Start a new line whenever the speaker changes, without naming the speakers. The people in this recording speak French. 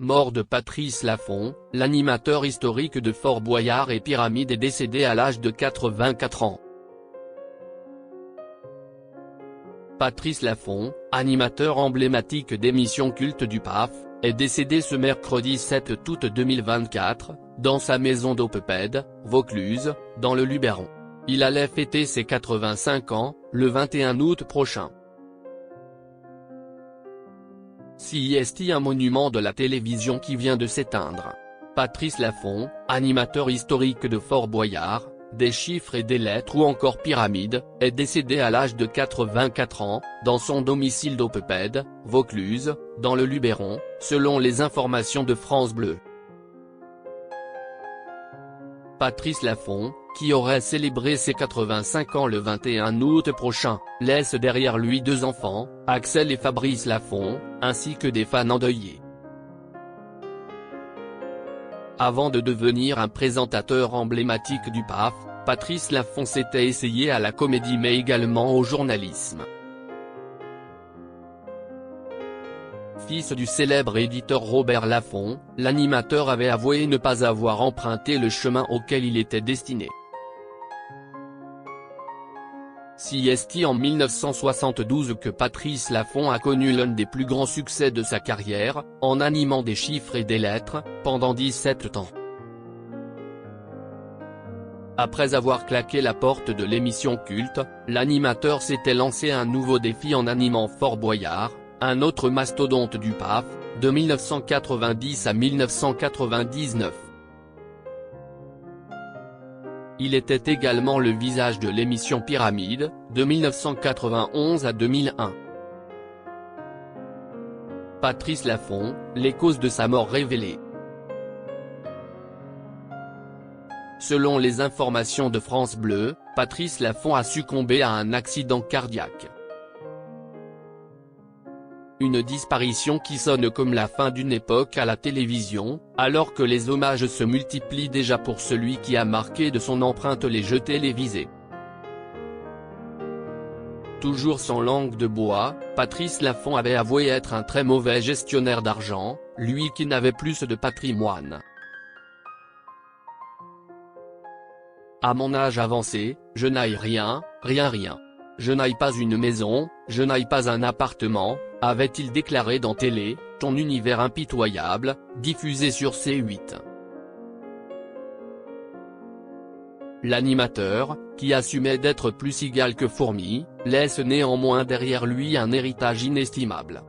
mort de Patrice Laffont, l'animateur historique de Fort Boyard et Pyramide est décédé à l'âge de 84 ans. Patrice Laffont, animateur emblématique d'émissions cultes du PAF, est décédé ce mercredi 7 août 2024, dans sa maison d'Oppepède, Vaucluse, dans le Luberon. Il allait fêter ses 85 ans, le 21 août prochain. CIST, un monument de la télévision qui vient de s'éteindre. Patrice Laffont, animateur historique de Fort Boyard, des chiffres et des lettres ou encore Pyramide, est décédé à l'âge de 84 ans, dans son domicile d'Oppepède, Vaucluse, dans le Luberon, selon les informations de France Bleu. Patrice Laffont, qui aurait célébré ses 85 ans le 21 août prochain, laisse derrière lui 2 enfants, Axel et Fabrice Laffont, ainsi que des fans endeuillés. Avant de devenir un présentateur emblématique du PAF, Patrice Laffont s'était essayé à la comédie mais également au journalisme. Fils du célèbre éditeur Robert Laffont, l'animateur avait avoué ne pas avoir emprunté le chemin auquel il était destiné. CIST en 1972 que Patrice Laffont a connu l'un des plus grands succès de sa carrière, en animant des chiffres et des lettres, pendant 17 ans. Après avoir claqué la porte de l'émission culte, l'animateur s'était lancé un nouveau défi en animant Fort Boyard, un autre mastodonte du PAF, de 1990 à 1999. Il était également le visage de l'émission Pyramide, de 1991 à 2001. Patrice Laffont, les causes de sa mort révélées. Selon les informations de France Bleu, Patrice Laffont a succombé à un accident cardiaque. Une disparition qui sonne comme la fin d'une époque à la télévision, alors que les hommages se multiplient déjà pour celui qui a marqué de son empreinte les jeux télévisés. Toujours sans langue de bois, Patrice Laffont avait avoué être un très mauvais gestionnaire d'argent, lui qui n'avait plus de patrimoine. À mon âge avancé, je n'aille rien. Je n'aille pas une maison, je n'aille pas un appartement, avait-il déclaré dans Télé, ton univers impitoyable, diffusé sur C8. L'animateur, qui assumait d'être plus cigale que fourmi, laisse néanmoins derrière lui un héritage inestimable.